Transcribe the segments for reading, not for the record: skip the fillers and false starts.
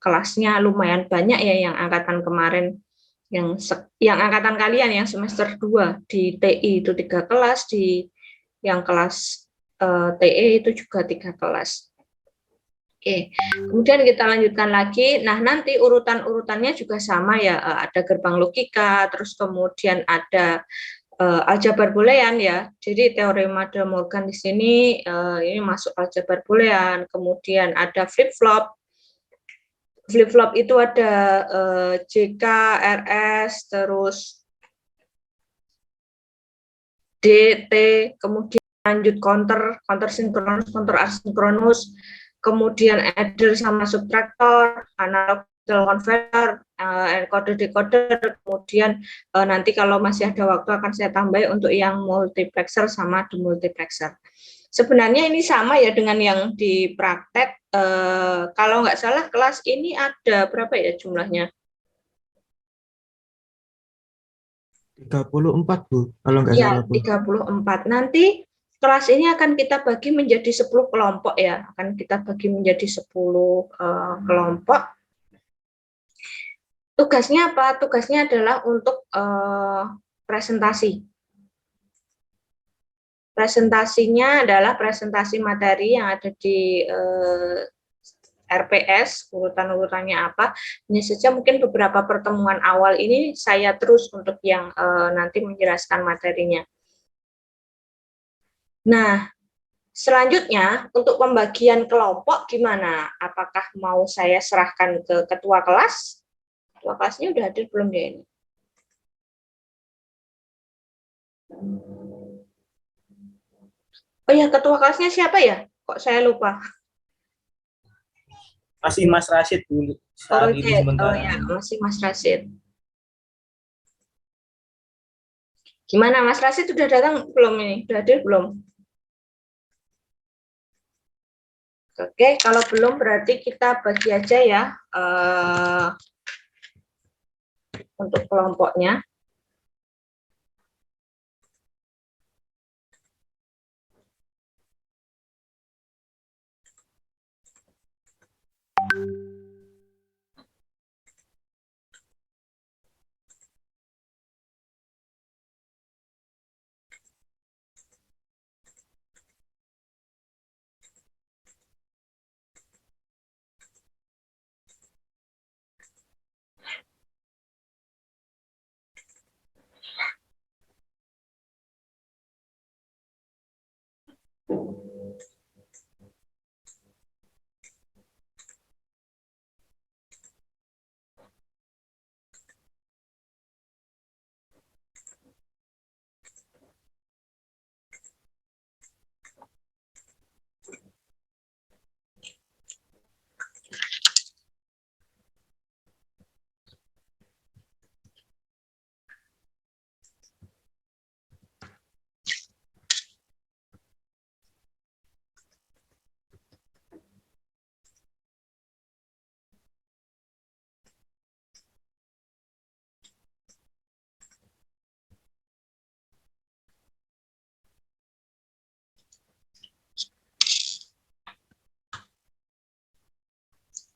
kelasnya lumayan banyak ya yang angkatan kemarin, yang angkatan kalian yang semester 2 di TI itu 3 kelas, di yang kelas TE itu juga 3 kelas. Oke, kemudian kita lanjutkan lagi. Nah, nanti urutan-urutannya juga sama ya, ada gerbang logika, terus kemudian ada aljabar boolean ya. Jadi teorema De Morgan di sini ini masuk aljabar boolean, kemudian ada flip flop. Flip flop itu ada JK, RS, terus DT, kemudian lanjut counter sinkronus, counter asinkronus, kemudian adder sama subtraktor, analog converter, encoder decoder, kemudian nanti kalau masih ada waktu akan saya tambah untuk yang multiplexer sama demultiplexer. Sebenarnya ini sama ya dengan yang di praktek. Kalau nggak salah kelas ini ada berapa ya jumlahnya? 34 Bu, kalau nggak Ya, salah Bu. 34. Nanti kelas ini akan kita bagi menjadi 10 kelompok ya. Akan kita bagi menjadi 10 kelompok. Tugasnya apa? Tugasnya adalah untuk presentasi. Presentasinya adalah presentasi materi yang ada di RPS, urutan-urutannya apa. Hanya saja mungkin beberapa pertemuan awal ini saya terus untuk yang nanti menjelaskan materinya. Nah, selanjutnya, untuk pembagian kelompok gimana? Apakah mau saya serahkan ke ketua kelas? Ketua kelasnya udah hadir belum ya ini? Oh ya, ketua kelasnya siapa ya? Kok saya lupa? Masih Mas Rashid dulu saat ini sementara. Oh ya, masih Mas Rashid. Gimana Mas Rashid sudah datang belum ini? Sudah hadir belum? Oke, kalau belum berarti kita bagi aja ya untuk kelompoknya.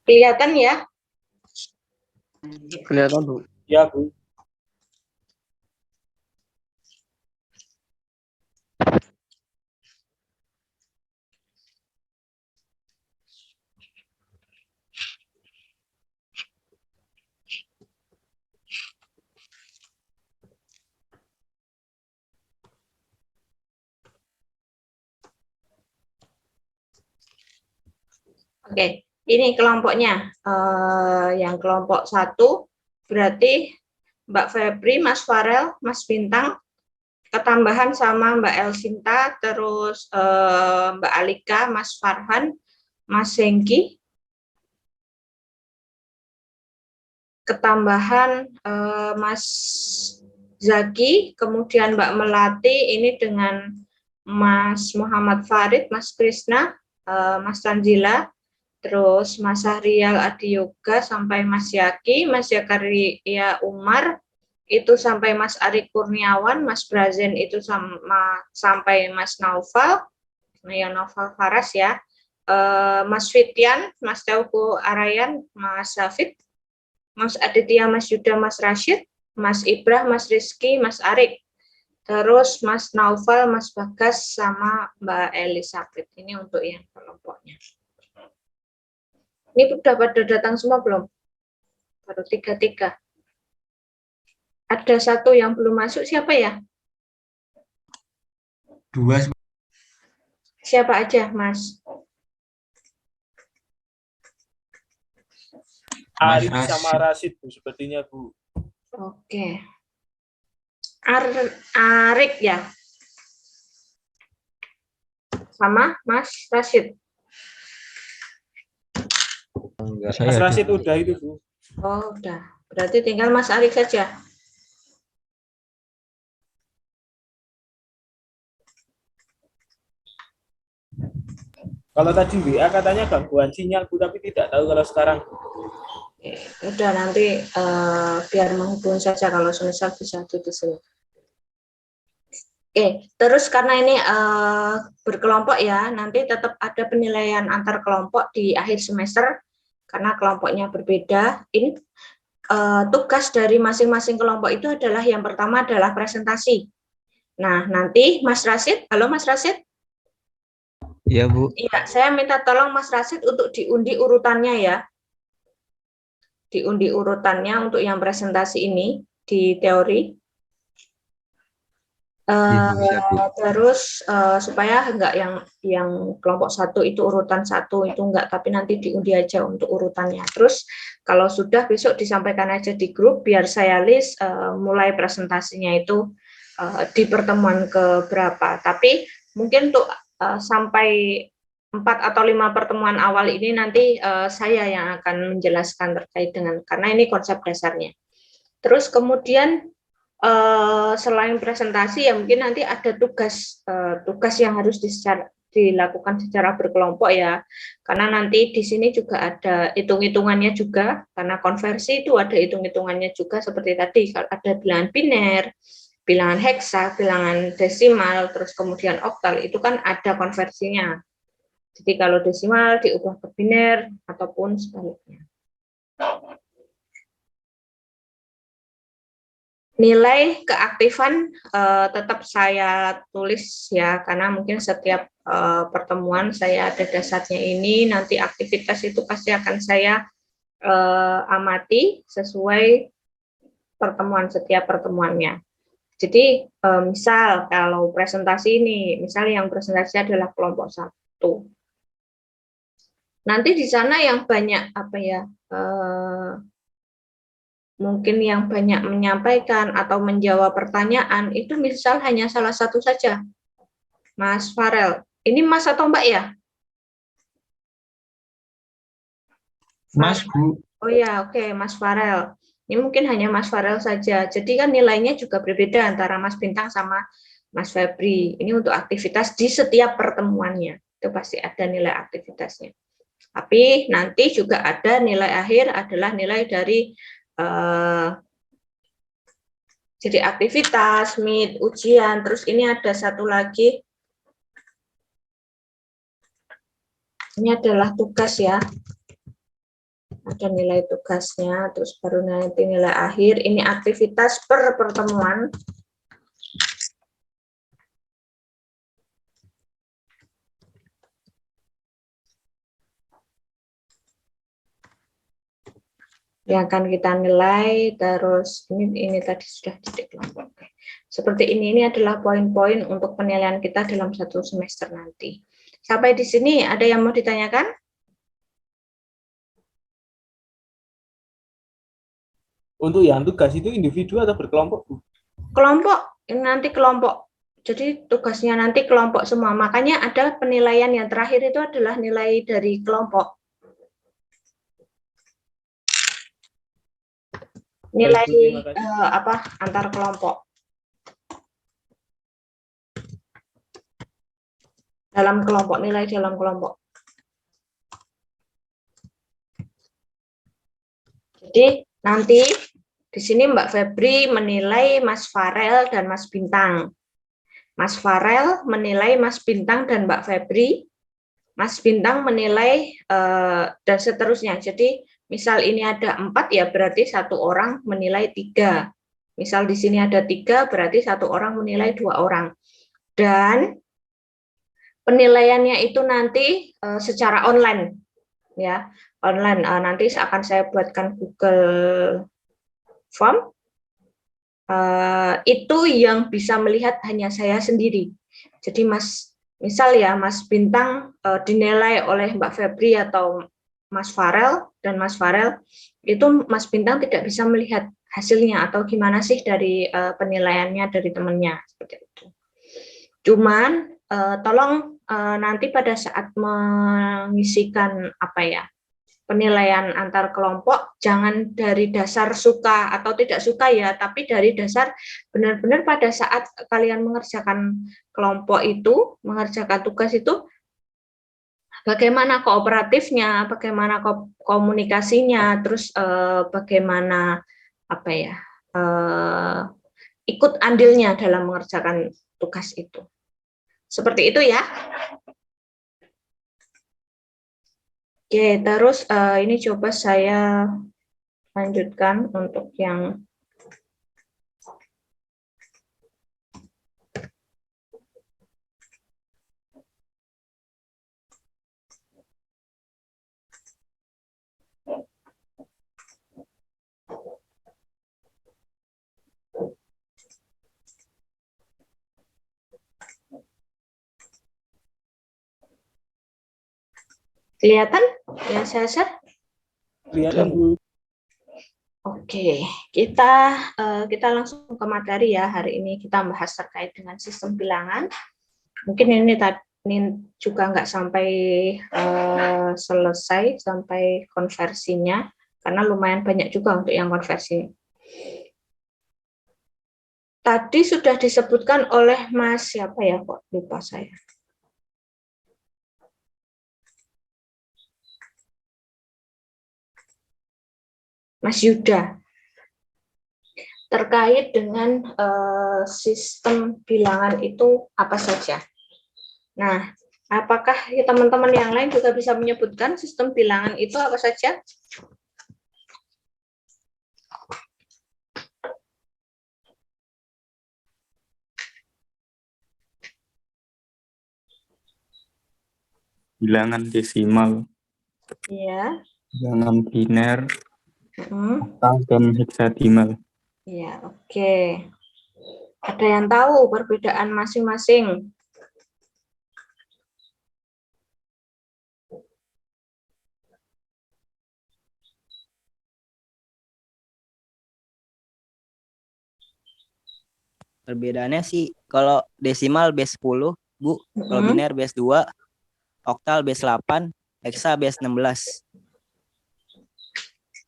Kelihatan ya? Kelihatan Bu. Ya Bu. Oke, ini kelompoknya. Yang kelompok 1 berarti Mbak Febri, Mas Farel, Mas Bintang, ketambahan sama Mbak Elsinta, terus Mbak Alika, Mas Farhan, Mas Hengki, ketambahan Mas Zaki, kemudian Mbak Melati, ini dengan Mas Muhammad Farid, Mas Krisna, Mas Tanzila, terus Mas Sahrial Adi Yoga sampai Mas Yaki, Mas Zakaria Umar, itu sampai Mas Ari Kurniawan, Mas Brazen itu sampai Mas Naufal, yang Naufal Faras ya, Mas Fitian, Mas Teuku Arayan, Mas Hafid, Mas Aditya, Mas Yuda, Mas Rashid, Mas Ibrah, Mas Rizky, Mas Arik, terus Mas Naufal, Mas Bagas, sama Mbak Elizabeth. Ini untuk yang kelompoknya. Ini sudah pada datang semua belum? Baru 3. Ada satu yang belum masuk, siapa ya? 2. Siapa aja, Mas? Arik sama Rashid, Bu, sepertinya, Bu. Oke. Arik ya? Sama Mas Rashid? Mas Rashid udah itu, Bu. Oh, udah. Berarti tinggal Mas Arik saja. Kalau tadi WA katanya gangguan sinyal, Bu, tapi tidak tahu kalau sekarang. Udah nanti biar menghubungi saja kalau semisal bisa di sini. Terus karena ini berkelompok ya, nanti tetap ada penilaian antar kelompok di akhir semester karena kelompoknya berbeda. Ini tugas dari masing-masing kelompok itu adalah yang pertama adalah presentasi. Nah, nanti Mas Rashid, halo Mas Rashid. Iya, Bu. Iya, saya minta tolong Mas Rashid untuk diundi urutannya ya. Diundi urutannya untuk yang presentasi ini di teori. Terus supaya enggak yang kelompok 1 itu urutan 1 itu enggak, tapi nanti diundi aja untuk urutannya. Terus kalau sudah besok disampaikan aja di grup biar saya list mulai presentasinya itu di pertemuan ke berapa. Tapi mungkin untuk sampai 4 atau 5 pertemuan awal ini nanti saya yang akan menjelaskan terkait dengan, karena ini konsep dasarnya. Terus kemudian selain presentasi ya mungkin nanti ada tugas yang harus dilakukan secara berkelompok ya, karena nanti di sini juga ada hitung-hitungannya juga, karena konversi itu ada hitung-hitungannya juga seperti tadi, kalau ada bilangan biner, bilangan heksa, bilangan desimal, terus kemudian oktal, itu kan ada konversinya. Jadi kalau desimal diubah ke biner ataupun sebaliknya. Nilai keaktifan tetap saya tulis ya, karena mungkin setiap pertemuan saya ada dasarnya ini, nanti aktivitas itu pasti akan saya amati sesuai pertemuan, setiap pertemuannya. Jadi misal kalau presentasi ini, misal yang presentasi adalah kelompok 1. Nanti di sana yang banyak apa ya, mungkin yang banyak menyampaikan atau menjawab pertanyaan itu misal hanya salah satu saja, Mas Farel. Ini Mas atau Mbak ya? Mas, Bu. Oh ya, oke, Mas Farel. Ini mungkin hanya Mas Farel saja. Jadi kan nilainya juga berbeda antara Mas Bintang sama Mas Febri. Ini untuk aktivitas di setiap pertemuannya. Itu pasti ada nilai aktivitasnya. Tapi nanti juga ada nilai akhir adalah nilai dari jadi aktivitas, meet, ujian, terus ini ada satu lagi, ini adalah tugas ya, ada nilai tugasnya, terus baru nanti nilai akhir, ini aktivitas per pertemuan. Yang akan kita nilai, terus ini tadi sudah titik kelompok. Seperti ini adalah poin-poin untuk penilaian kita dalam 1 semester nanti. Sampai di sini ada yang mau ditanyakan? Untuk yang tugas itu individu atau berkelompok, Bu? Kelompok, ini nanti kelompok. Jadi tugasnya nanti kelompok semua. Makanya ada penilaian yang terakhir itu adalah nilai dari kelompok. Nilai antar kelompok. Dalam kelompok, nilai dalam kelompok. Jadi nanti di sini Mbak Febri menilai Mas Farel dan Mas Bintang. Mas Farel menilai Mas Bintang dan Mbak Febri. Mas Bintang menilai dan seterusnya. Jadi misal ini ada 4 ya berarti satu orang menilai 3. Misal di sini ada 3 berarti satu orang menilai 2 orang. Dan penilaiannya itu nanti secara online ya, online. Nanti akan saya buatkan Google Form. Itu yang bisa melihat hanya saya sendiri. Jadi misal ya Mas Bintang dinilai oleh Mbak Febri atau Mas Farel, dan Mas Farel itu Mas Bintang tidak bisa melihat hasilnya atau gimana sih dari penilaiannya dari temannya seperti itu. Cuman tolong nanti pada saat mengisikan penilaian antar kelompok, jangan dari dasar suka atau tidak suka ya, tapi dari dasar benar-benar pada saat kalian mengerjakan kelompok itu, mengerjakan tugas itu, bagaimana kooperatifnya, bagaimana komunikasinya, terus bagaimana ikut andilnya dalam mengerjakan tugas itu. Seperti itu ya. Oke, terus ini coba saya lanjutkan untuk yang kelihatan yang saya share? Kelihatan, Bu. Oke, kita langsung ke materi ya. Hari ini kita bahas terkait dengan sistem bilangan. Mungkin ini juga nggak sampai selesai sampai konversinya, karena lumayan banyak juga untuk yang konversi. Tadi sudah disebutkan oleh Mas siapa ya, kok lupa saya. Mas Yuda, terkait dengan sistem bilangan itu apa saja. Nah, apakah teman-teman yang lain juga bisa menyebutkan sistem bilangan itu apa saja? Bilangan desimal, Iya. bilangan biner, oktal, dan hexadesimal. Iya, oke. Ada yang tahu perbedaan masing-masing? Perbedaannya sih kalau desimal base 10, Bu, kalau biner base 2, oktal base 8, hexa base 16.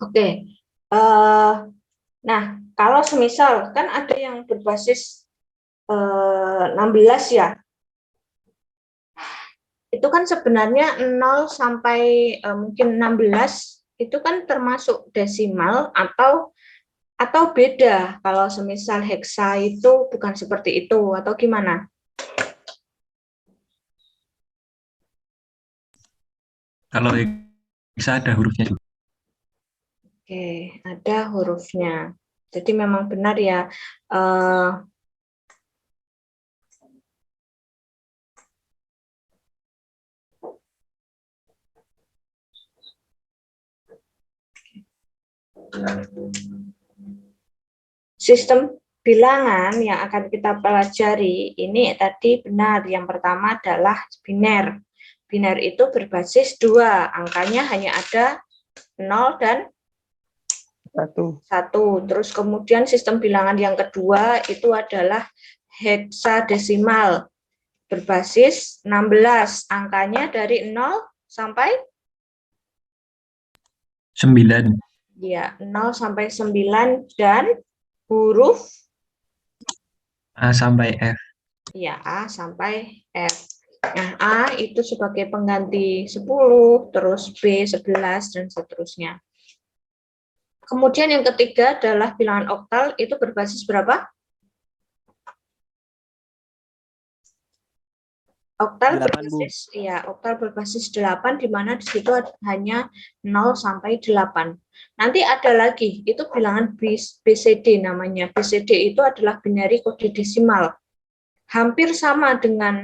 Oke. Nah, kalau semisal kan ada yang berbasis 16 ya. Itu kan sebenarnya 0 sampai mungkin 16 itu kan termasuk desimal atau beda kalau semisal hexa itu bukan seperti itu atau gimana? Kalau hexa ada hurufnya juga. Oke, ada hurufnya. Jadi memang benar ya. Sistem bilangan yang akan kita pelajari ini tadi benar. Yang pertama adalah biner. Biner itu berbasis 2, angkanya hanya ada 0 dan 1. Terus kemudian sistem bilangan yang kedua itu adalah heksadesimal, berbasis 16, angkanya dari 0 sampai 9. Ya, 0 sampai 9 dan huruf A sampai F. ya, A sampai F. Nah, A itu sebagai pengganti 10, terus B 11 dan seterusnya. Kemudian yang ketiga adalah bilangan oktal, itu berbasis berapa? Oktal 8, Bu. berbasis, ya, oktal berbasis 8, di mana di situ hanya 0 sampai 8. Nanti ada lagi, itu bilangan BCD namanya. BCD itu adalah binary kode desimal. Hampir sama dengan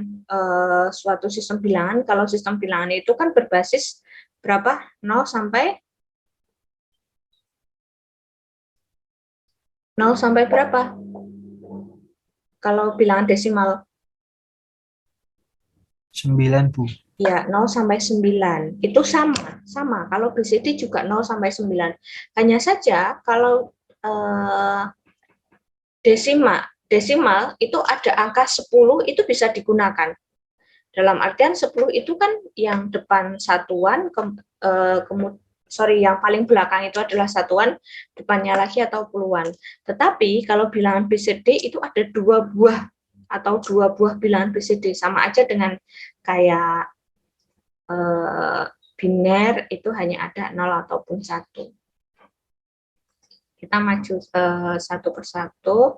suatu sistem bilangan. Kalau sistem bilangan itu kan berbasis berapa? 0 sampai berapa? Kalau bilangan desimal. 9, Bu. Ya, 0 sampai 9. Itu sama. Kalau BCD juga 0 sampai 9. Hanya saja kalau desimal itu ada angka 10 itu bisa digunakan. Dalam artian 10 itu kan yang depan satuan, yang paling belakang itu adalah satuan, depannya lagi atau puluhan. Tetapi kalau bilangan BCD itu ada 2 buah atau 2 buah bilangan BCD, sama aja dengan kayak biner itu hanya ada 0 ataupun 1. Kita maju satu persatu.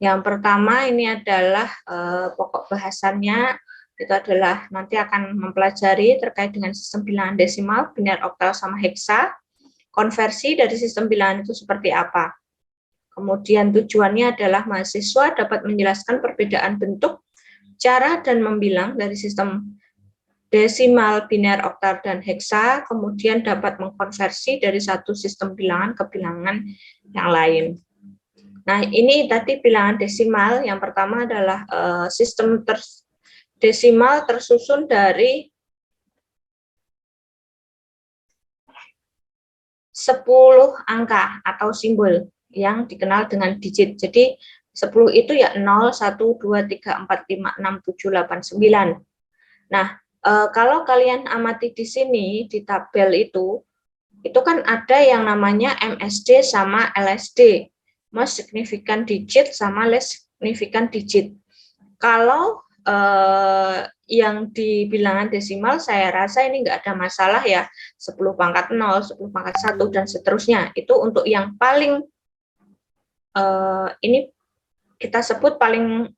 Yang pertama ini adalah pokok bahasannya, itu adalah nanti akan mempelajari terkait dengan sistem bilangan desimal, biner, oktal, sama heksa. Konversi dari sistem bilangan itu seperti apa. Kemudian tujuannya adalah mahasiswa dapat menjelaskan perbedaan bentuk, cara, dan membilang dari sistem desimal, biner, oktal, dan heksa, kemudian dapat mengkonversi dari satu sistem bilangan ke bilangan yang lain. Nah, ini tadi bilangan desimal. Yang pertama adalah sistem desimal tersusun dari 10 angka atau simbol yang dikenal dengan digit. Jadi 10 itu ya 0, 1, 2, 3, 4, 5, 6, 7, 8, 9. Nah, kalau kalian amati di sini, di tabel itu kan ada yang namanya MSD sama LSD. Most significant digit sama less significant digit. Kalau yang di bilangan desimal saya rasa ini nggak ada masalah ya, 10 pangkat 0, 10 pangkat 1, dan seterusnya. Itu untuk yang paling ini kita sebut paling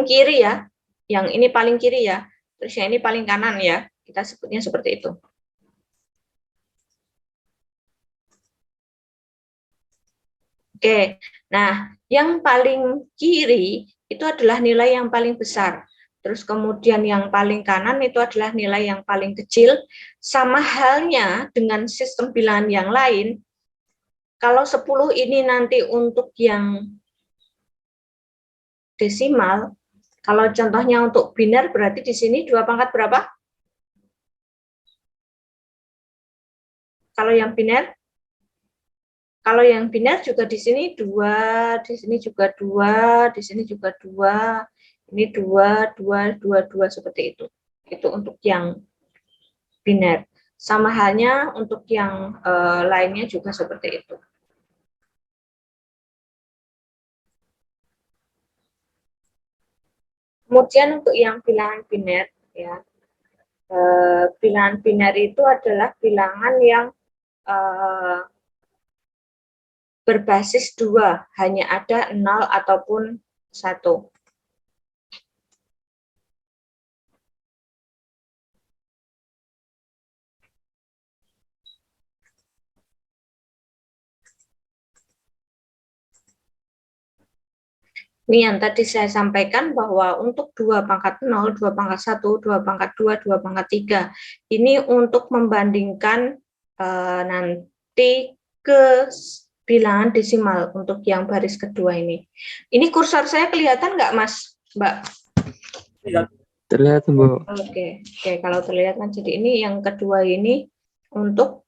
kiri ya, yang ini paling kiri ya, terus yang ini paling kanan ya, kita sebutnya seperti itu. Oke, nah yang paling kiri itu adalah nilai yang paling besar. Terus kemudian yang paling kanan itu adalah nilai yang paling kecil. Sama halnya dengan sistem bilangan yang lain, kalau 10 ini nanti untuk yang desimal, kalau contohnya untuk biner berarti di sini 2 pangkat berapa? Kalau yang biner? Kalau yang biner juga di sini 2, di sini juga 2, di sini juga 2, ini 2, 2, 2, 2 seperti itu. Itu untuk yang biner. Sama halnya untuk yang lainnya juga seperti itu. Kemudian untuk yang bilangan biner, ya, bilangan biner itu adalah bilangan yang berbasis 2, hanya ada 0 ataupun 1. Ini yang tadi saya sampaikan bahwa untuk 2 pangkat 0, 2 pangkat 1, 2 pangkat 2, 2 pangkat 3, ini untuk membandingkan nanti ke bilangan desimal untuk yang baris kedua ini. Ini kursor saya kelihatan nggak, Mas, Mbak? Terlihat, Bu. Oke, kalau terlihat kan, jadi ini yang kedua ini untuk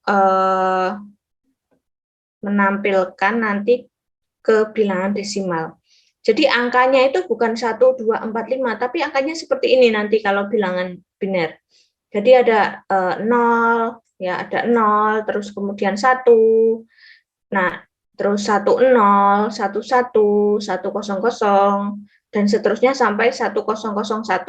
menampilkan nanti ke bilangan desimal. Jadi angkanya itu bukan 1, 2, 4, 5, tapi angkanya seperti ini nanti kalau bilangan biner. Jadi ada 0, ya ada 0, terus kemudian 1, nah terus 1, 0, 1, 1, 1, 0, 0, dan seterusnya sampai 1, 0, 0, 1.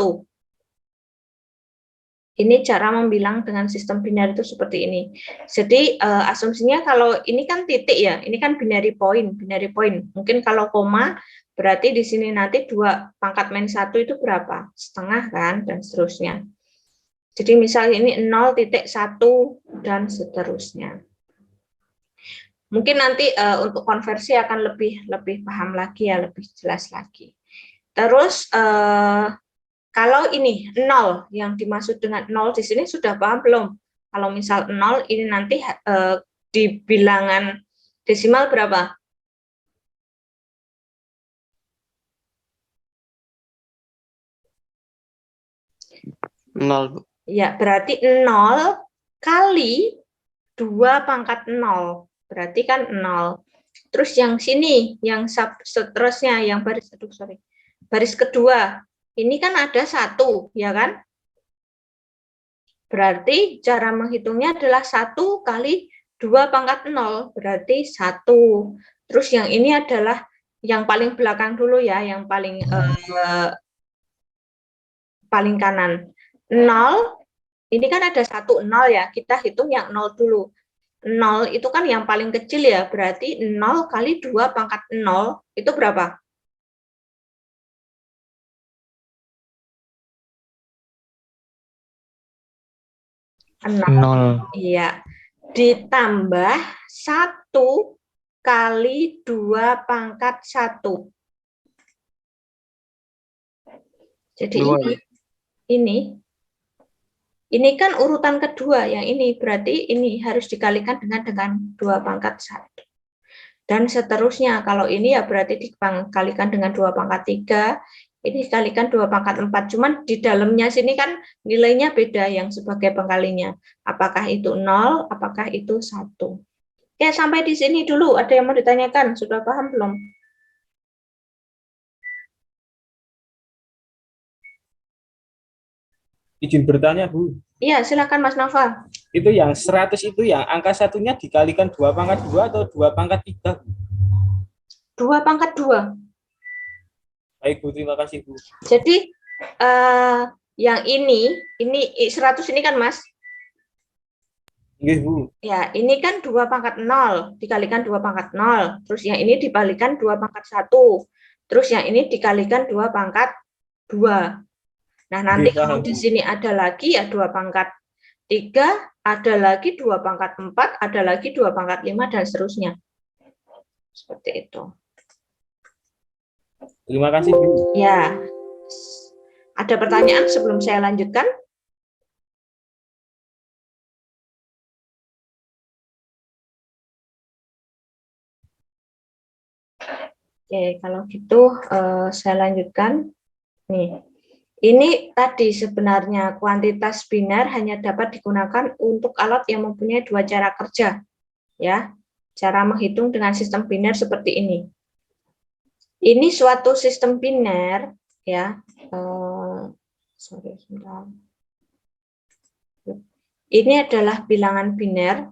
Ini cara membilang dengan sistem biner itu seperti ini. Jadi asumsinya kalau ini kan titik ya, ini kan binary point, binary point. Mungkin kalau koma berarti di sini nanti 2 pangkat min 1 itu berapa? Setengah kan, dan seterusnya. Jadi misalnya ini 0,1 dan seterusnya. Mungkin nanti untuk konversi akan lebih paham lagi ya, lebih jelas lagi. Terus kalau ini 0, yang dimaksud dengan 0 di sini sudah paham belum? Kalau misal 0 ini nanti di bilangan desimal berapa? 0, Bu. Ya, berarti 0 kali 2 pangkat 0. Berarti kan 0. Terus yang sini, yang seterusnya, yang baris kedua, ini kan ada 1, ya kan? Berarti cara menghitungnya adalah 1 kali 2 pangkat 0, berarti 1. Terus yang ini adalah yang paling belakang dulu ya, yang paling kanan. 0, ini kan ada 1, 0 ya, kita hitung yang 0 dulu. 0 itu kan yang paling kecil ya, berarti 0 kali 2 pangkat 0 itu berapa? 0. Iya. Ditambah 1 kali 2 pangkat 1. Jadi 2. ini kan urutan kedua, yang ini berarti ini harus dikalikan dengan 2 pangkat 1. Dan seterusnya, kalau ini ya berarti dikalikan dengan 2 pangkat 3, ini dikalikan 2 pangkat 4. Cuman di dalamnya sini kan nilainya beda yang sebagai pengkalinya. Apakah itu 0, apakah itu 1. Ya, sampai di sini dulu. Ada yang mau ditanyakan? Sudah paham belum? Izin bertanya, Bu. Iya, silakan Mas Nova. Itu yang 100 itu yang angka satunya dikalikan 2 pangkat 2 atau 2 pangkat 3? 2 pangkat 2. Baik, Bu. Terima kasih, Bu. Jadi, yang ini 100 ini kan, Mas? Nggih, Bu. Ya, ini kan 2 pangkat 0, dikalikan 2 pangkat 0. Terus yang ini dibalikan 2 pangkat 1. Terus yang ini dikalikan 2 pangkat 2. Nah, nanti kalau di sini ada lagi ya 2 pangkat 3, ada lagi 2 pangkat 4, ada lagi 2 pangkat 5, dan seterusnya. Seperti itu. Terima kasih, Bu. Ya. Ada pertanyaan sebelum saya lanjutkan? Oke, kalau gitu saya lanjutkan. Nih, ini tadi sebenarnya kuantitas biner hanya dapat digunakan untuk alat yang mempunyai 2 cara kerja, ya. Cara menghitung dengan sistem biner seperti ini. Ini suatu sistem biner, ya. Ini adalah bilangan biner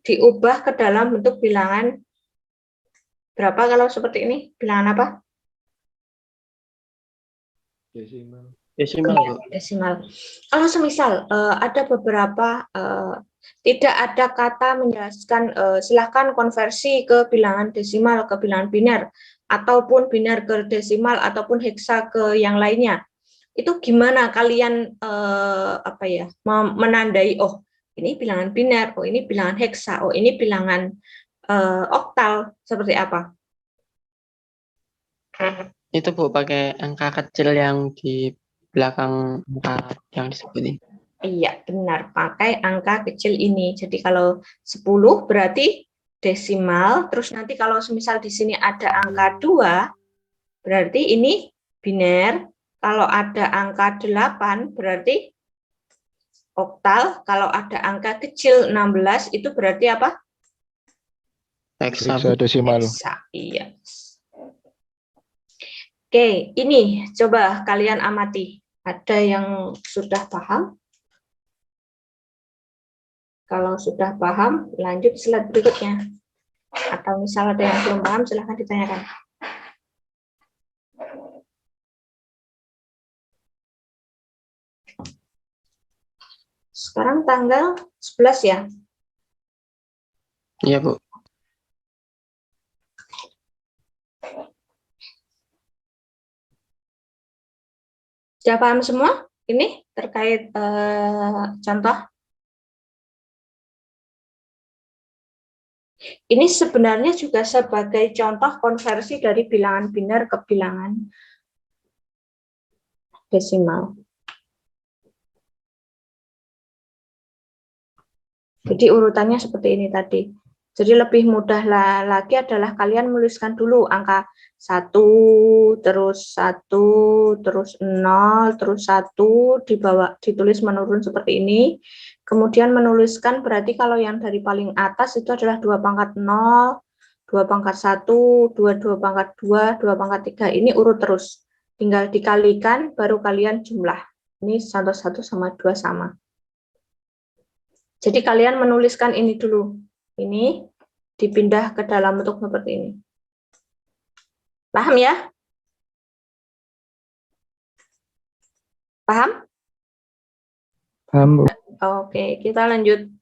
diubah ke dalam bentuk bilangan berapa kalau seperti ini? Bilangan apa? Desimal, Bu. Desimal. Kalau semisal ada beberapa tidak ada kata menjelaskan silahkan konversi ke bilangan desimal ke bilangan biner, ataupun biner ke desimal, ataupun heksa ke yang lainnya. Itu gimana kalian menandai, oh ini bilangan biner, oh ini bilangan heksa, oh ini bilangan oktal, seperti apa? Itu, Bu, pakai angka kecil yang di belakang angka yang disebutin. Iya, benar, pakai angka kecil ini. Jadi kalau 10 berarti desimal, terus nanti kalau semisal di sini ada angka 2, berarti ini biner. Kalau ada angka 8 berarti oktal, kalau ada angka kecil 16 itu berarti apa? Hexadesimal. Hexa, iya. Oke, ini coba kalian amati. Ada yang sudah paham? Kalau sudah paham, lanjut slide berikutnya. Atau misal ada yang belum paham, silahkan ditanyakan. Sekarang tanggal 11 ya. Iya, Bu. Sudah paham semua? Ini terkait contoh. Ini sebenarnya juga sebagai contoh konversi dari bilangan biner ke bilangan desimal. Jadi urutannya seperti ini tadi. Jadi lebih mudah lagi adalah kalian menuliskan dulu angka 1, terus 1, terus 0, terus 1, ditulis menurun seperti ini. Kemudian menuliskan berarti kalau yang dari paling atas itu adalah 2 pangkat 0, 2 pangkat 1, 2 pangkat 2, 2 pangkat 3. Ini urut terus. Tinggal dikalikan baru kalian jumlah. Ini contoh 1 sama 2 sama. Jadi kalian menuliskan ini dulu. Ini dipindah ke dalam bentuk seperti ini. Paham ya? Paham? Paham, Bu. Oke, kita lanjut.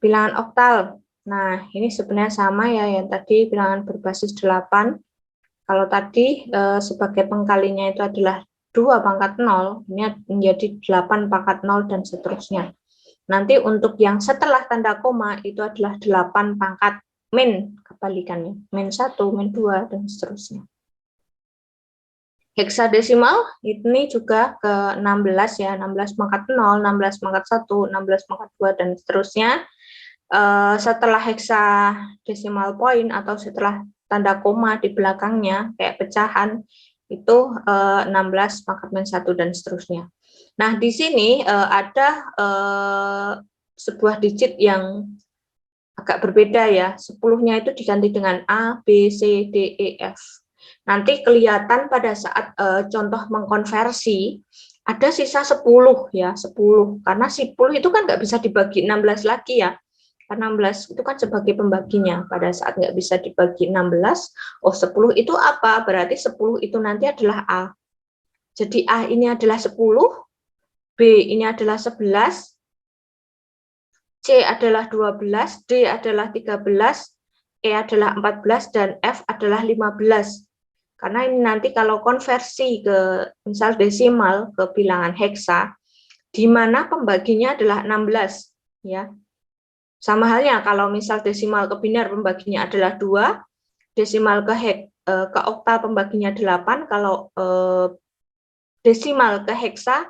Bilangan oktal. Nah, ini sebenarnya sama ya yang tadi bilangan berbasis 8. Kalau tadi sebagai pengkalinya itu adalah 2 pangkat 0, ini menjadi 8 pangkat 0 dan seterusnya. Nanti untuk yang setelah tanda koma itu adalah 8 pangkat min, kebalikannya. Min 1, min 2, dan seterusnya. Heksadesimal ini juga ke 16 ya, 16 pangkat 0, 16 pangkat 1, 16 pangkat 2, dan seterusnya. Setelah heksadesimal point atau setelah tanda koma di belakangnya, kayak pecahan, itu 16 pangkat min 1 dan seterusnya. Nah, di sini ada sebuah digit yang agak berbeda ya. 10-nya itu diganti dengan A, B, C, D, E, F. Nanti kelihatan pada saat contoh mengkonversi, ada sisa 10 ya, 10. Karena 10 itu kan nggak bisa dibagi 16 lagi ya. Karena 16 itu kan sebagai pembaginya. Pada saat nggak bisa dibagi 16, oh 10 itu apa? Berarti 10 itu nanti adalah A. Jadi A ini adalah 10, B ini adalah 11, C adalah 12, D adalah 13, E adalah 14, dan F adalah 15. Karena ini nanti kalau konversi ke misal desimal ke bilangan heksa, di mana pembaginya adalah 16. Ya. Sama halnya kalau misal desimal ke biner pembaginya adalah 2, desimal ke oktal pembaginya 8, kalau desimal ke heksa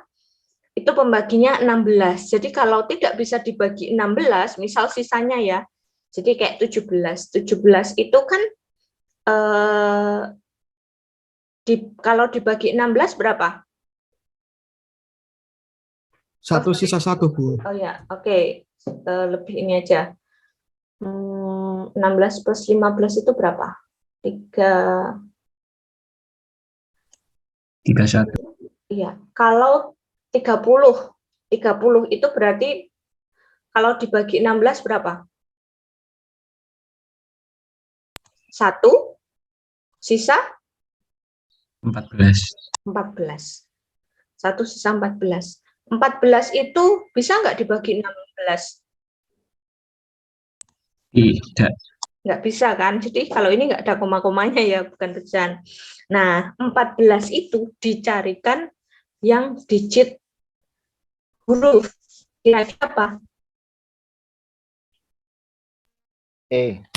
itu pembaginya 16. Jadi kalau tidak bisa dibagi 16, misal sisanya ya, jadi kayak 17. 17 itu kan kalau dibagi 16 berapa? 1 sisa 1, Bu. Oh ya, oke. Lebih ini aja. 16 plus 15 itu berapa? 31. Iya, kalau 30 itu berarti kalau dibagi 16 berapa? 1, sisa 14. 14. 1 sisa 14. 14 itu bisa nggak dibagi 16? Tidak. Nggak bisa kan? Jadi kalau ini nggak ada koma-komanya ya, bukan pecahan. Nah, 14 itu dicarikan yang digit huruf. Kira-kira apa? Iya.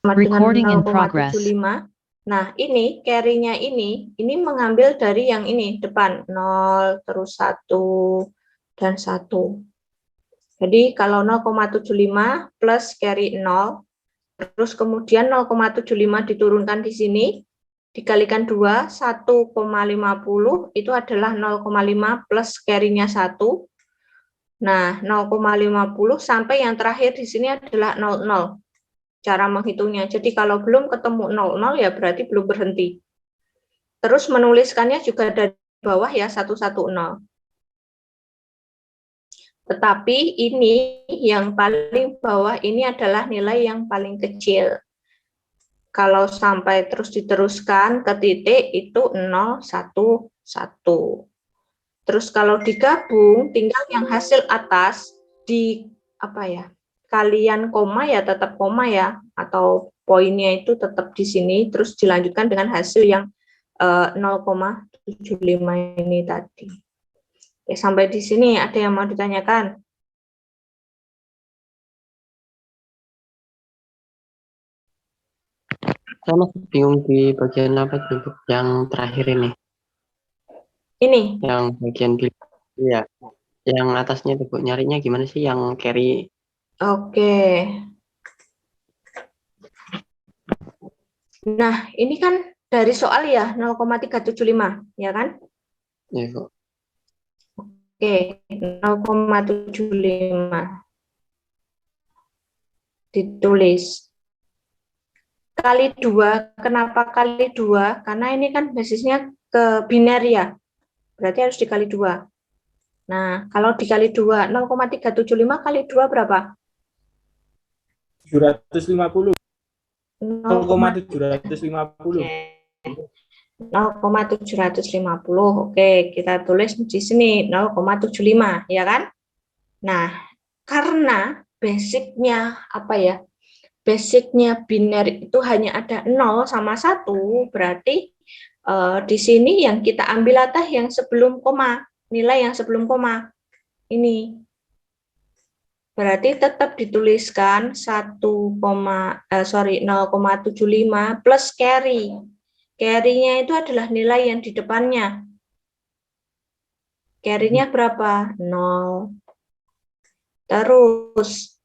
dengan Recording in progress. 0,75. Nah, ini carry-nya ini mengambil dari yang ini depan 0 terus 1 dan 1. Jadi kalau 0,75 plus carry 0 terus kemudian 0,75 diturunkan di sini dikalikan 2 1,50 itu adalah 0,5 plus carry-nya 1. Nah, 0,50 sampai yang terakhir di sini adalah 00. Cara menghitungnya. Jadi kalau belum ketemu 00 ya berarti belum berhenti. Terus menuliskannya juga dari bawah ya 110. Tetapi ini yang paling bawah ini adalah nilai yang paling kecil. Kalau sampai terus diteruskan ke titik itu 0, 1, 1. Terus kalau digabung tinggal yang hasil atas di apa ya? Kalian koma ya tetap koma ya, atau poinnya itu tetap di sini, terus dilanjutkan dengan hasil yang 0,75 ini tadi. Oke, sampai di sini ada yang mau ditanyakan? Saya masih bingung di bagian apa tuh, Bu? Yang terakhir ini, Ini, yang bagian ya, yang atasnya tuh, Bu. Nyarinya gimana sih yang carry? oke. Nah, ini kan dari soal ya 0,375, ya kan? Ya, Bu. Oke, 0,75 ditulis. Kali 2, kenapa kali 2? Karena ini kan basisnya ke biner ya, berarti harus dikali 2. Nah, kalau dikali 2, 0,375 kali 2 berapa? 750. 0,750. 0,750. Oke, kita tulis di sini 0,75, ya kan? Nah, karena basicnya apa ya? Basicnya biner itu hanya ada 0 sama 1, berarti di sini yang kita ambil adalah yang sebelum koma, nilai yang sebelum koma. Ini. Berarti tetap dituliskan 0,75 plus carry. Carry-nya itu adalah nilai yang di depannya. Carry-nya berapa? 0. Terus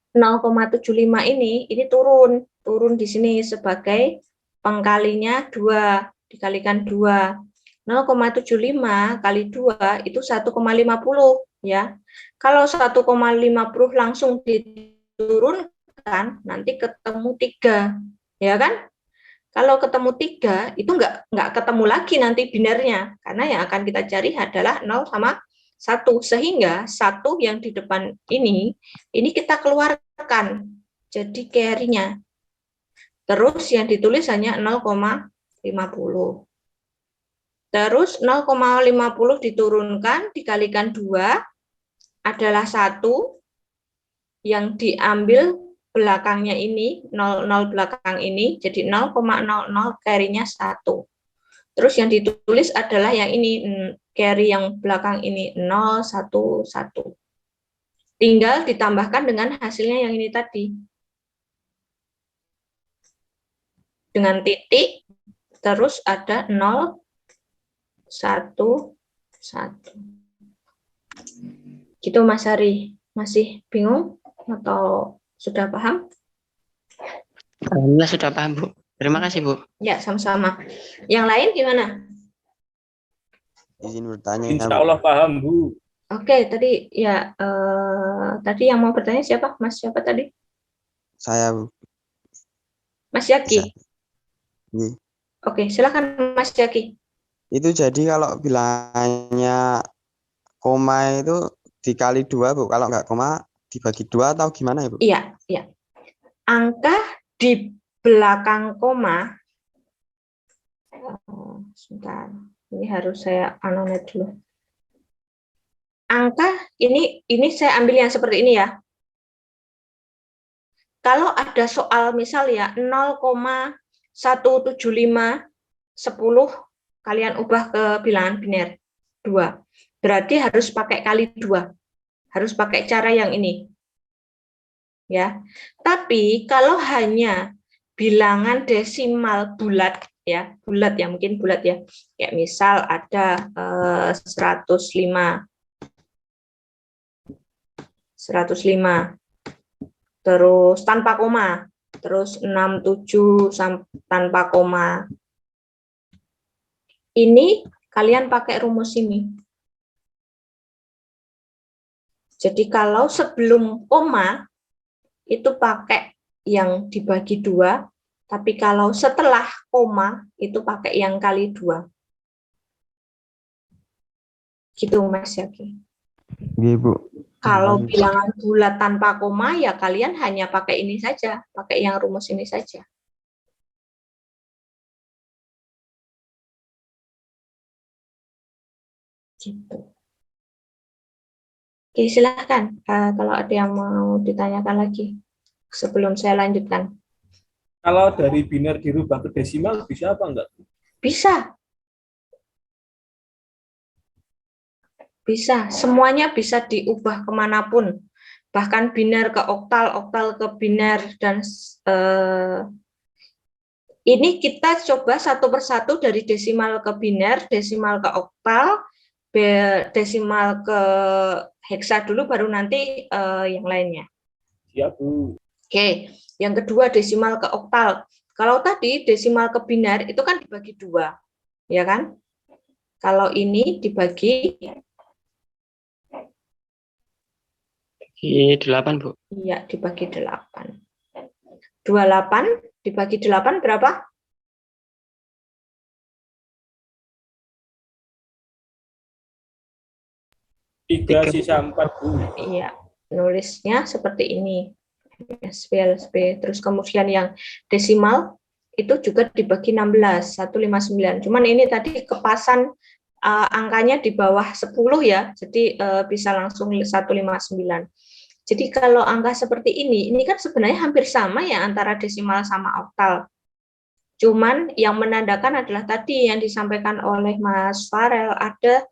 0,75 ini turun di sini sebagai pengkalinya 2 dikalikan 2. 0,75 kali 2 itu 1,50 ya. Kalau 1,50 langsung diturunkan nanti ketemu 3, ya kan? Kalau ketemu 3 itu nggak ketemu lagi nanti binernya, karena yang akan kita cari adalah 0 sama 1, sehingga 1 yang di depan ini kita keluarkan jadi carry-nya. Terus yang ditulis hanya 0,50. Terus 0,50 diturunkan dikalikan 2 adalah 1, yang diambil belakangnya ini 00 belakang ini jadi 0,00 carry-nya 1. Terus yang ditulis adalah yang ini, carry yang belakang ini 0, 1, 1. Tinggal ditambahkan dengan hasilnya yang ini tadi. Dengan titik, terus ada 0, 1, 1. Gitu Mas Hari. Masih bingung atau sudah paham? Alhamdulillah sudah paham, Bu. Terima kasih, Bu. Ya, sama-sama. Yang lain gimana? Izin bertanya, Insya Allah paham, Bu. Oke, tadi ya tadi yang mau bertanya siapa? Mas siapa tadi? saya, Bu. Mas Yaki. Iya. Oke, silakan Mas Yaki. Itu jadi kalau bilangannya koma itu dikali 2, Bu. Kalau nggak koma dibagi 2 atau gimana ya, Bu? Iya, iya. Angka di belakang koma, sebentar, ini harus saya anonet dulu. Angka ini saya ambil yang seperti ini ya. Kalau ada soal misal ya 0,175 10 kalian ubah ke bilangan biner 2. Berarti harus pakai kali 2. Harus pakai cara yang ini. ya. Tapi kalau hanya bilangan desimal bulat ya, mungkin bulat ya. Kayak misal ada 105 terus tanpa koma, terus 67 tanpa koma. Ini kalian pakai rumus ini. Jadi kalau sebelum koma itu pakai yang dibagi 2, tapi kalau setelah koma itu pakai yang kali 2. Gitu Mas Yaki. Iya, Bu. Kalau bilangan bulat tanpa koma ya kalian hanya pakai ini saja, pakai yang rumus ini saja. Gitu. Oke, silahkan kalau ada yang mau ditanyakan lagi sebelum saya lanjutkan. Kalau dari biner dirubah ke desimal bisa apa enggak? Bisa. Bisa, semuanya bisa diubah kemanapun. Bahkan biner ke oktal, oktal ke biner, dan ini kita coba satu persatu dari desimal ke biner, desimal ke oktal, desimal ke heksa dulu, baru nanti yang lainnya. Siap, Bu. Oke, yang kedua desimal ke oktal. Kalau tadi desimal ke biner itu kan dibagi 2, ya kan? Kalau ini dibagi Di 8, Bu. iya, dibagi 8. 28 dibagi 8 berapa? 3 sisa 4, Bu. Iya, nulisnya seperti ini. SB, LSB. Terus kemudian yang desimal itu juga dibagi 16, 159. Cuman ini tadi kepasan angkanya di bawah 10 ya, jadi bisa langsung 159. Jadi kalau angka seperti ini kan sebenarnya hampir sama ya antara desimal sama oktal. Cuman yang menandakan adalah tadi yang disampaikan oleh Mas Farel, ada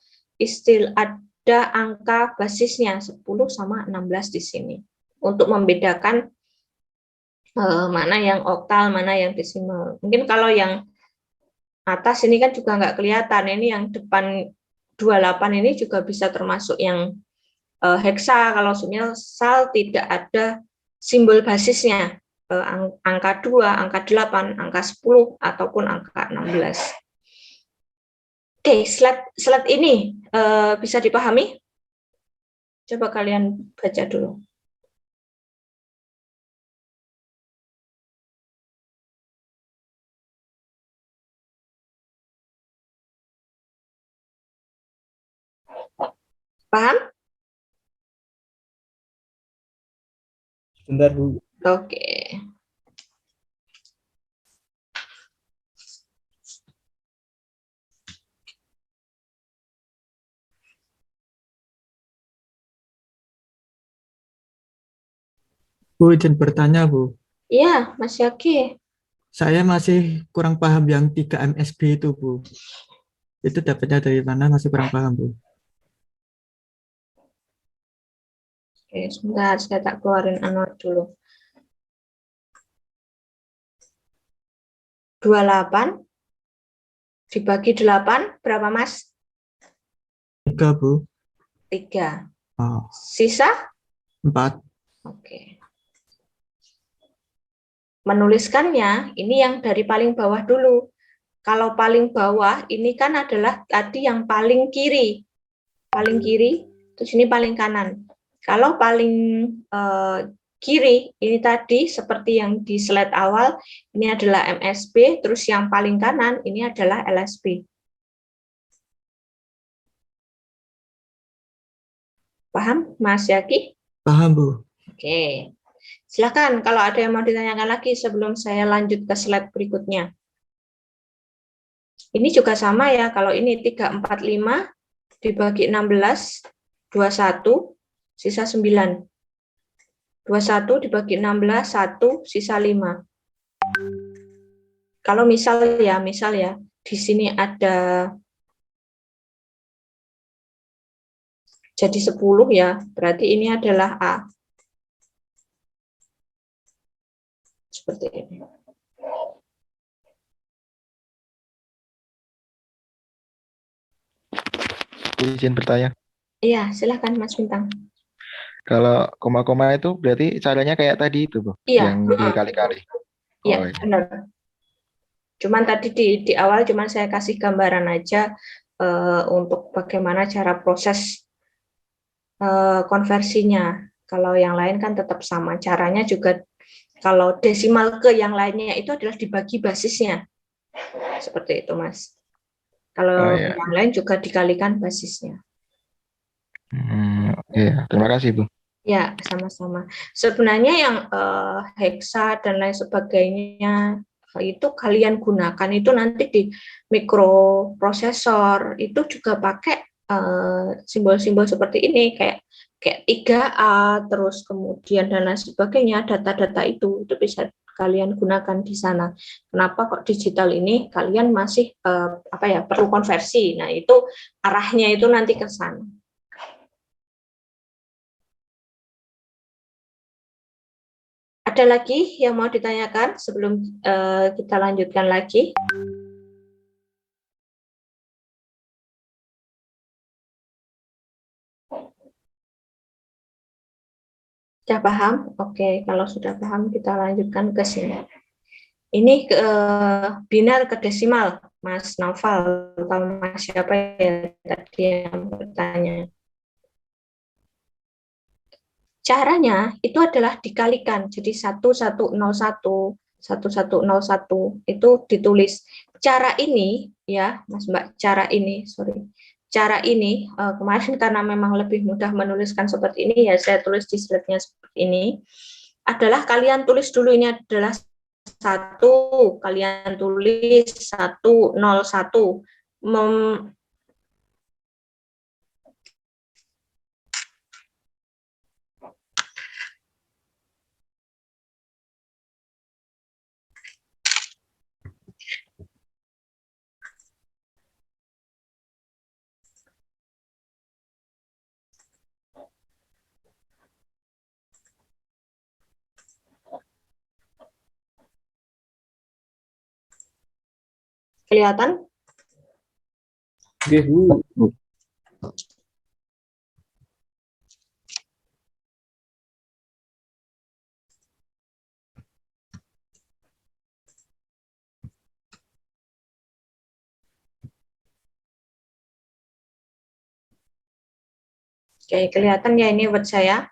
angka basisnya 10 sama 16 di sini. Untuk membedakan mana yang oktal, mana yang desimal. Mungkin kalau yang atas ini kan juga nggak kelihatan. Ini yang depan 28 ini juga bisa termasuk yang heksa, kalau misal tidak ada simbol basisnya, angka 2, angka 8, angka 10, ataupun angka 16. Oke, slide ini bisa dipahami? Coba kalian baca dulu. Paham? Bentar, Bu. Oke. Bu, izin bertanya, Bu. Iya, Mas Yaki. Saya masih kurang paham yang 3 MSB itu, Bu. Itu dapatnya dari mana? Masih kurang paham, Bu. Oke, sebentar, saya tak keluarin anot dulu. 28 dibagi 8, berapa, Mas? 3, Bu. 3. Oh, Sisa? 4. Oke. Menuliskannya, ini yang dari paling bawah dulu. Kalau paling bawah, ini kan adalah tadi yang paling kiri. Paling kiri, terus ini paling kanan. Kalau paling kiri, ini tadi seperti yang di slide awal, ini adalah MSB, terus yang paling kanan, ini adalah LSB. Paham, Mas Yaki? Paham, Bu. Oke. Silakan kalau ada yang mau ditanyakan lagi sebelum saya lanjut ke slide berikutnya. Ini juga sama ya, kalau ini 345 dibagi 16, 21, sisa 9. 21 dibagi 16, 1, sisa 5. Kalau misal ya, di sini ada jadi 10 ya, berarti ini adalah A. seperti ini. Izin bertanya. Iya, silakan Mas Bintang. Kalau koma-koma itu berarti caranya kayak tadi itu, Bu, Iya, yang dikali-kali. iya, Oh, iya. benar. Cuman tadi di awal cuman saya kasih gambaran aja untuk bagaimana cara proses konversinya. Kalau yang lain kan tetap sama. Caranya juga kalau desimal ke yang lainnya itu adalah dibagi basisnya. Seperti itu, Mas. Oh, Kalau iya. yang lain juga dikalikan basisnya. Iya, terima kasih, Bu. Ya, sama-sama. Sebenarnya yang heksa dan lain sebagainya itu kalian gunakan itu nanti di mikroprosesor itu juga pakai simbol-simbol seperti ini kayak 3A terus kemudian dan lain sebagainya, data-data itu bisa kalian gunakan di sana. Kenapa kok digital ini kalian masih perlu konversi? Nah, itu arahnya itu nanti ke sana. Ada lagi yang mau ditanyakan sebelum kita lanjutkan lagi? Sudah paham? Oke, kalau sudah paham kita lanjutkan ke sini. Ini binar ke desimal, Mas Noval atau Mas siapa ya tadi yang bertanya. Caranya itu adalah dikalikan, jadi 1101 itu ditulis. Cara ini ya, Mas Mbak, cara ini kemarin karena memang lebih mudah menuliskan seperti ini ya, saya tulis di slide-nya seperti ini. Adalah kalian tulis dulu ini adalah 1, kalian tulis 101. Kelihatan? Oke, Bu. Oke, kelihatan ya ini word saya.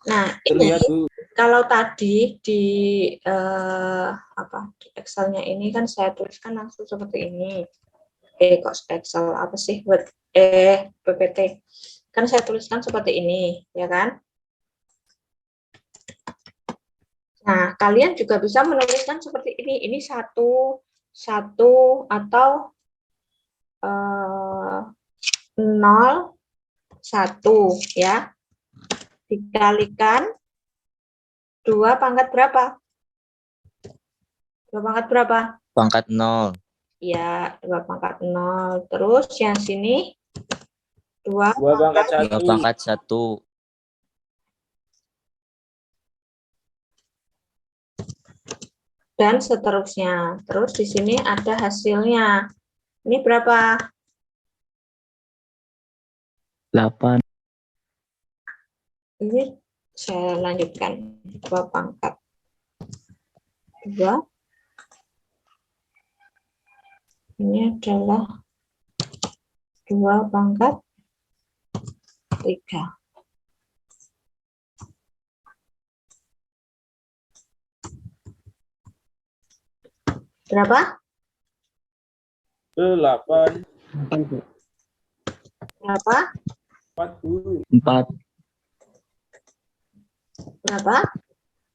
Nah, ini Terlihat, Bu. kalau tadi di di Excel-nya ini kan saya tuliskan langsung seperti ini. Kok Excel apa sih Word PPT. Kan saya tuliskan seperti ini, ya kan? Nah, kalian juga bisa menuliskan seperti ini. Ini 1 atau 0 1 ya, dikalikan 2 pangkat berapa? 2 pangkat berapa? Pangkat 0. Ya, 2 pangkat 0. Terus yang sini 2 pangkat 2 1. pangkat 1. Dan seterusnya. Terus di sini ada hasilnya. Ini berapa? 8. Ini saya lanjutkan. 2 pangkat 2. Ini adalah 2 pangkat 3. Berapa? 8. Berapa? 4, Bu. 4. Berapa?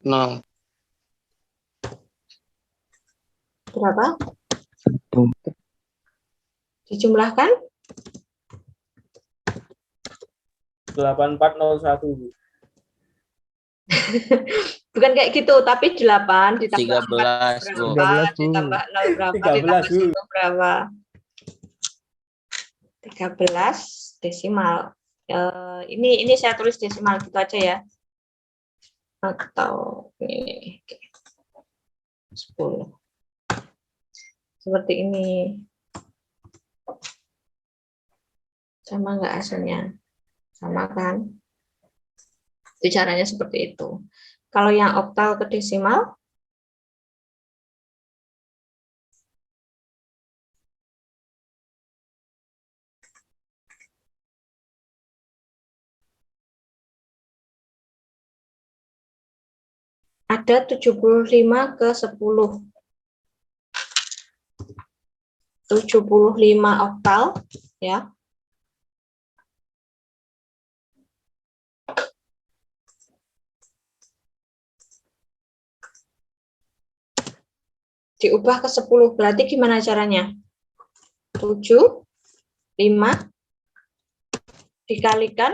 0. Berapa? 1. Dijumlahkan? 8401, Bu. Bukan kayak gitu, tapi 8 ditambah 13, 4 Bu. berapa, 13, Bu. ditambah 0 berapa, 13, ditambah Bu. 1 berapa? 13 desimal. Ini saya tulis desimal gitu aja ya. Atau ini. Oke. 10. Seperti ini. Sama nggak hasilnya? Sama kan? Itu caranya seperti itu. Kalau yang oktal ke desimal, ada 75 ke 10. 75 oktal, ya. Diubah ke 10, berarti gimana caranya? 7, 5, dikalikan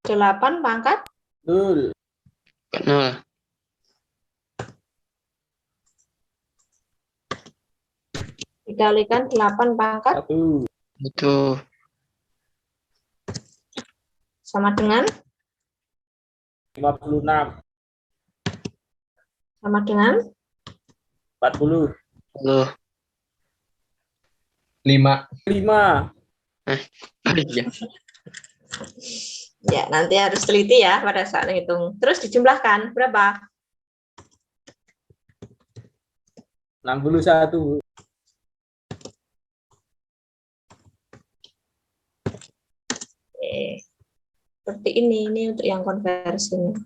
8 pangkat 0. 0. dikalikan 8 pangkat 1. Itu sama dengan 56. sama dengan 40. 10. 5. 5. Oh iya. ya, nanti harus teliti ya pada saat hitung. Terus dijumlahkan berapa? 61. Seperti ini untuk yang konversinya.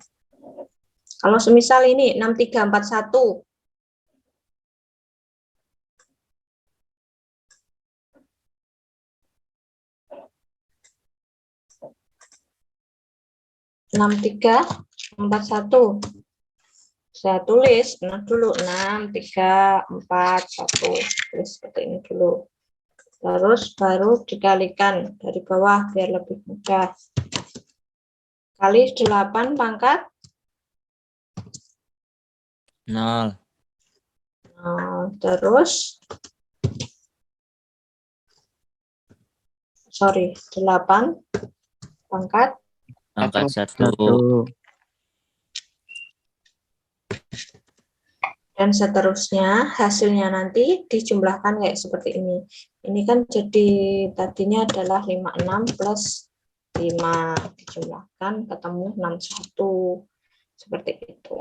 Kalau semisal ini 6341, saya tulis dulu 6341, tulis seperti ini dulu. Terus baru dikalikan dari bawah biar lebih mudah. Kali 8 pangkat 0. Terus 8 pangkat Angkat 1. 1. dan seterusnya. Hasilnya nanti dijumlahkan kayak seperti ini. Ini kan jadi tadinya adalah 56 plus 5, dijumlahkan ketemu 61. Seperti itu.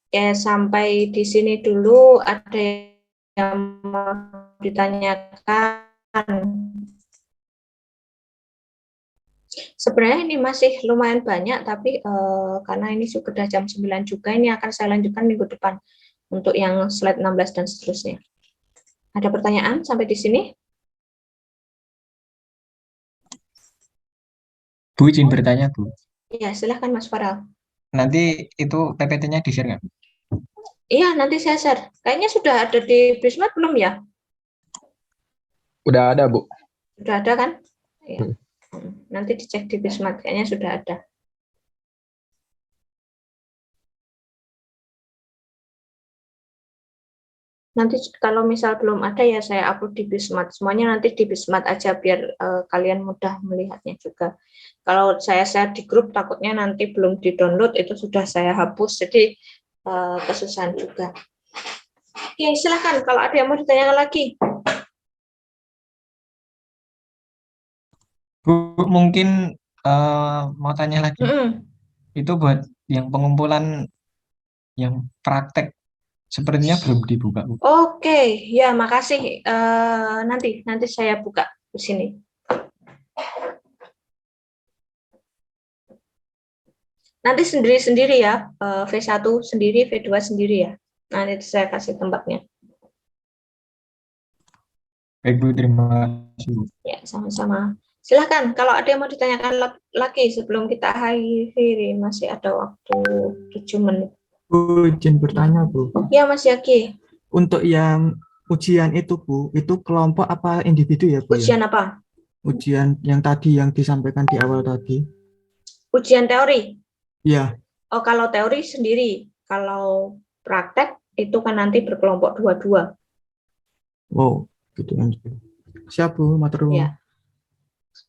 Oke, sampai di sini dulu. Ada yang mau ditanyakan? Sebenarnya ini masih lumayan banyak, tapi karena ini sudah jam 9 juga, ini akan saya lanjutkan minggu depan untuk yang slide 16 dan seterusnya. Ada pertanyaan sampai di sini? Bu, izin bertanya, Bu. Ya, silahkan Mas Farel. Nanti itu PPT-nya di-share nggak, Bu? Iya, nanti saya share. Kayaknya sudah ada di Bismat belum ya? Udah ada, Bu. Sudah ada kan? Ya. Nanti dicek di Bismat, kayaknya sudah ada. Nanti kalau misal belum ada ya saya upload di Bismat. Semuanya nanti di Bismat aja biar kalian mudah melihatnya juga. Kalau saya share di grup takutnya nanti belum di-download, itu sudah saya hapus, jadi kesusahan juga. Oke, silakan kalau ada yang mau ditanyakan lagi. Bu, mungkin mau tanya lagi. Itu buat yang pengumpulan yang praktek sepertinya belum dibuka, Bu. Oke, ya makasih. Nanti saya buka di sini. Nanti sendiri-sendiri ya, V1 sendiri, V2 sendiri ya. Nanti saya kasih tempatnya. Baik, Bu, terima kasih, Bu. Ya, sama-sama. Silahkan, kalau ada yang mau ditanyakan lagi sebelum kita akhiri, masih ada waktu 7 menit. Bu, izin bertanya, Bu. Ya, Mas Yaki. Untuk yang ujian itu, Bu, itu kelompok apa individu ya, Bu? Ujian apa? Ujian yang tadi yang disampaikan di awal tadi. Ujian teori? Iya. Oh, kalau teori sendiri. Kalau praktek, itu kan nanti berkelompok 2-2. Wow, gitu kan. Siap, Bu, matur nuwun. Ya.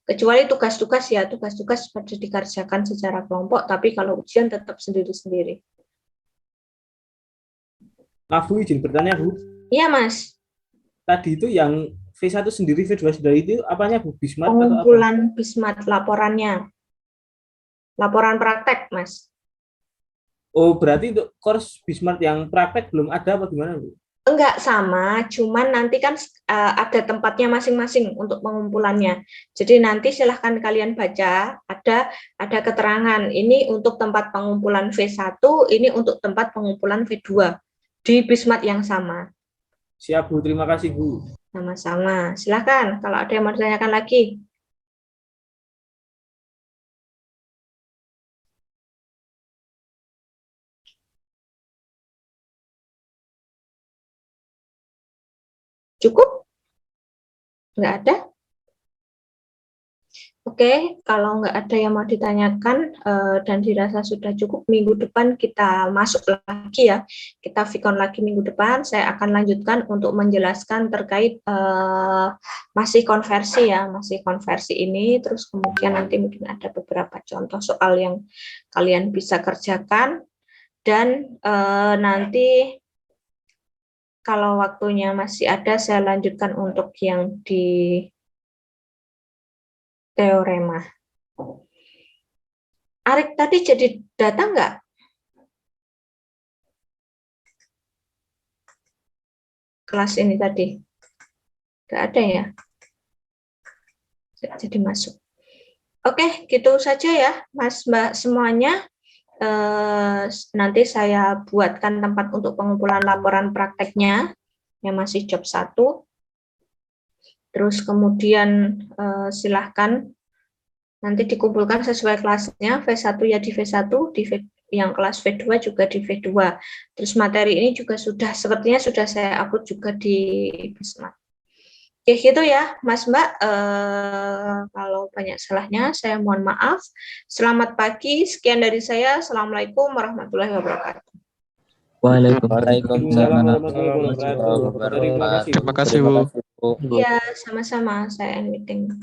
Kecuali tugas-tugas ya, tugas-tugas pada dikerjakan secara kelompok, tapi kalau ujian tetap sendiri-sendiri. Maaf Bu, izin bertanya Bu. Iya, Mas. Tadi itu yang V1 sendiri, V2 sendiri itu apanya Bu? Bismart atau apa? Pengumpulan Bismart laporannya. Laporan praktek, Mas. Oh, berarti untuk course Bismart yang praktek belum ada apa gimana Bu? Enggak sama, cuman nanti kan ada tempatnya masing-masing untuk pengumpulannya. Jadi nanti silahkan kalian baca, ada keterangan ini untuk tempat pengumpulan V1, ini untuk tempat pengumpulan V2 di Bismart yang sama. Siap Bu, terima kasih Bu. Sama-sama. Silahkan kalau ada yang mau ditanyakan lagi. Cukup? Enggak ada? Oke, kalau nggak ada yang mau ditanyakan dan dirasa sudah cukup, minggu depan kita masuk lagi ya. Kita vikon lagi minggu depan. Saya akan lanjutkan untuk menjelaskan terkait masih konversi ya, masih konversi ini. Terus kemudian nanti mungkin ada beberapa contoh soal yang kalian bisa kerjakan. Dan nanti kalau waktunya masih ada, saya lanjutkan untuk yang di teorema. Arik tadi jadi data nggak? Kelas ini tadi? Nggak ada ya? Jadi masuk. Oke, gitu saja ya, Mas Mbak semuanya. Nanti saya buatkan tempat untuk pengumpulan laporan prakteknya, yang masih job 1. Terus kemudian silahkan nanti dikumpulkan sesuai kelasnya, V1 ya di V1, yang kelas V2 juga di V2. Terus materi ini juga sepertinya sudah saya upload juga di Bismart. Oke, gitu ya, Mas Mbak. Kalau banyak salahnya, saya mohon maaf. Selamat pagi, sekian dari saya. Assalamualaikum warahmatullahi wabarakatuh. Waalaikumsalam Waalaikumsalam warahmatullahi wabarakatuh. Terima kasih Bu. Terima kasih Bu. Iya, sama-sama. Saya end meeting.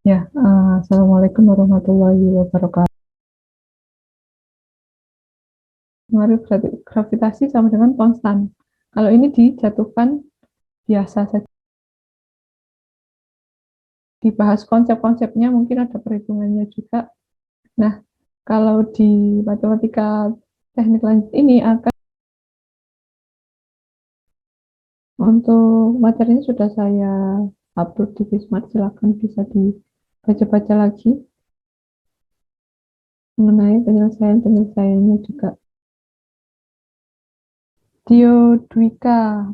Ya, Assalamualaikum warahmatullahi wabarakatuh. Pengaruh gravitasi sama dengan konstan. Kalau ini dijatuhkan biasa saja. Dibahas konsep-konsepnya mungkin ada perhitungannya juga. Nah, kalau di matematika teknik lanjut ini akan untuk materinya sudah saya upload di Bismart, silakan bisa dibaca-baca lagi mengenai penyelesaiannya juga. Dio Dwika